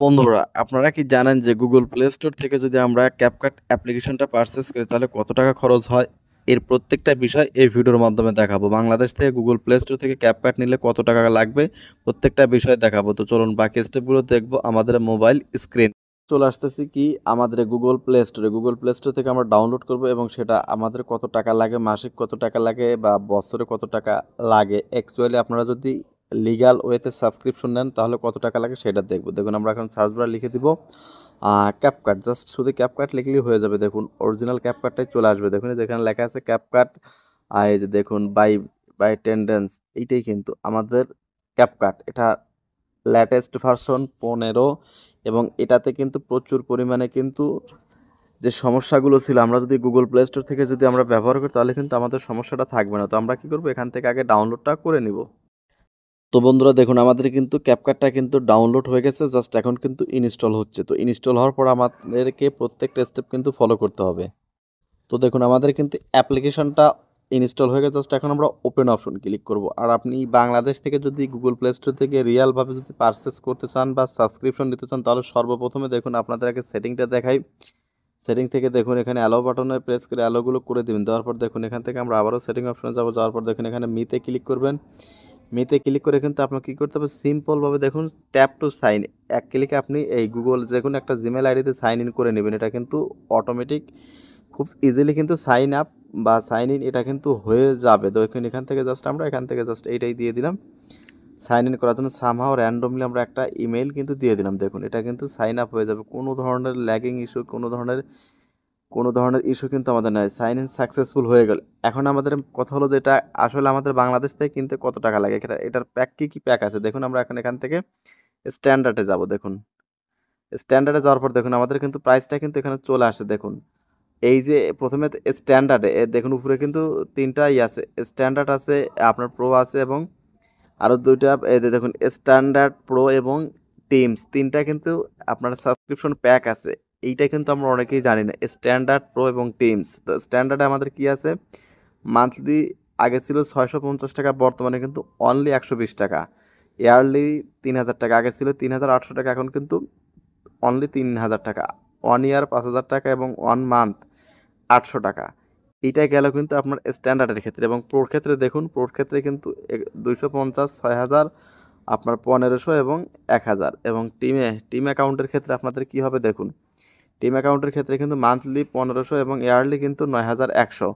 বন্ধুরা, আপনারা কি জানেন যে গুগল প্লে স্টোর থেকে যদি আমরা ক্যাপকাট অ্যাপ্লিকেশনটা পারচেজ করি তাহলে কত টাকা খরচ হয়? এর প্রত্যেকটা বিষয় এই ভিডিওর মাধ্যমে দেখাবো। বাংলাদেশ থেকে গুগল প্লে স্টোর থেকে ক্যাপকাট নিলে কত টাকা লাগবে প্রত্যেকটা বিষয় দেখাবো। তো চলুন বাকি স্টেপগুলো দেখবো আমাদের মোবাইল স্ক্রিন। চলে আসতেছি কি আমাদের গুগল প্লে স্টোরে। গুগল প্লে স্টোর থেকে আমরা ডাউনলোড করব এবং সেটা আমাদের কত টাকা লাগে, মাসিক কত টাকা লাগে বা বছরে কত টাকা লাগে। অ্যাকচুয়ালি আপনারা যদি লিগ্যাল ওয়েতে সাবস্ক্রিপশন নেন তাহলে কত টাকা লাগে সেটা দেখব। দেখুন আমরা এখন সার্চ বারে লিখে দিব ক্যাপকাট, জাস্ট শুধু ক্যাপকাট লিখলেই হয়ে যাবে। দেখুন অরিজিনাল ক্যাপকাটটাই চলে আসবে। দেখুন যেখানে লেখা আছে ক্যাপকাট, এই যে দেখুন বাই বাই টেন্ডেন্স, এইটাই কিন্তু আমাদের ক্যাপকাট। এটা লেটেস্ট ভার্সন 15 এবং এটাতে কিন্তু প্রচুর পরিমাণে কিন্তু যে সমস্যাগুলো ছিল আমরা যদি গুগল প্লে স্টোর থেকে যদি আমরা ব্যবহার করি তাহলে কিন্তু আমাদের সমস্যাটা থাকবে না। তো আমরা কি করব, এখান থেকে আগে ডাউনলোডটা করে নিব। তো বন্ধুরা দেখুন আমাদের কিন্তু ক্যাপকাটটা কিন্তু ডাউনলোড হয়ে গেছে, জাস্ট এখন কিন্তু ইনস্টল হচ্ছে। তো ইনস্টল হওয়ার পর আমাদেরকে প্রত্যেকটা স্টেপ কিন্তু ফলো করতে হবে। তো দেখুন আমাদের কিন্তু অ্যাপ্লিকেশনটা ইনস্টল হয়ে গেছে, জাস্ট এখন আমরা ওপেন অপশন ক্লিক করব। আর আপনি বাংলাদেশ থেকে যদি গুগল প্লে স্টোর থেকে রিয়ালভাবে যদি পারচেস করতে চান বা সাবস্ক্রিপশন নিতে চান তাহলে সর্বপ্রথমে দেখুন আপনাদের আগে সেটিংটা দেখাই। সেটিং থেকে দেখুন এখানে অ্যালো বাটনে প্রেস করে অ্যালোগুলো করে দিবেন। দেওয়ার পর দেখুন এখান থেকে আমরা আবারও সেটিং অপশনে যাবো। যাওয়ার পর দেখুন এখানে মিতে ক্লিক করবেন। মিতে ক্লিক করে কিন্তু আপনার কী করতে হবে, সিম্পলভাবে দেখুন ট্যাপ টু সাইন, এক ক্লিকে আপনি এই গুগল যে কোনো একটা জিমেল আইডিতে সাইন ইন করে নেবেন। এটা কিন্তু অটোমেটিক খুব ইজিলি কিন্তু সাইন আপ বা সাইন ইন এটা কিন্তু হয়ে যাবে। তো এখান থেকে জাস্ট আমরা এখান থেকে জাস্ট এইটাই দিয়ে দিলাম। সাইন ইন করার জন্য সামহাও র্যান্ডমলি আমরা একটা ইমেল কিন্তু দিয়ে দিলাম। দেখুন এটা কিন্তু সাইন আপ হয়ে যাবে। কোনো ধরনের ল্যাগিং ইস্যু, কোনো ধরনের ইস্যু কিন্তু আমাদের নয়। সাইন ইন সাকসেসফুল হয়ে গেল। এখন আমাদের কথা হলো যে এটা আসলে আমাদের বাংলাদেশ থেকে কিনতে কত টাকা লাগে, এটার প্যাক কী প্যাক আছে দেখুন। আমরা এখন এখান থেকে স্ট্যান্ডার্ডে যাব। দেখুন স্ট্যান্ডার্ডে যাওয়ার পর দেখুন আমাদের কিন্তু প্রাইসটা কিন্তু এখানে চলে আসে। দেখুন এই যে প্রথমে স্ট্যান্ডার্ডে দেখুন উপরে কিন্তু তিনটাই আছে, স্ট্যান্ডার্ড আছে, আপনার প্রো আছে এবং আরও দুইটা এই যে দেখুন স্ট্যান্ডার্ড প্রো এবং টিমস, তিনটা কিন্তু আপনার সাবস্ক্রিপশন প্যাক আছে। এইটা কিন্তু আমরা অনেকেই জানি না, স্ট্যান্ডার্ড প্রো এবং টিমস। তো স্ট্যান্ডার্ডে আমাদের কি আছে, মান্থলি আগে ছিল 650 টাকা, বর্তমানে কিন্তু অনলি 120 টাকা। ইয়ারলি 3000 টাকা, আগে ছিল 3800 টাকা, এখন কিন্তু অনলি 3000 টাকা। 1 ইয়ার 5000 টাকা এবং 1 মান্থ 800 টাকা। এইটাই গেল কিন্তু আপনার স্ট্যান্ডার্ডের ক্ষেত্রে। এবং প্রোর ক্ষেত্রে দেখুন, প্রোর ক্ষেত্রে কিন্তু 250, 6000, আপনার 1500 এবং 1000। এবং টিম অ্যাকাউন্টের ক্ষেত্রে আপনাদের কি হবে দেখুন, টিম অ্যাকাউন্টের ক্ষেত্রে কিন্তু মান্থলি 1500 এবং ইয়ারলি কিন্তু 9100।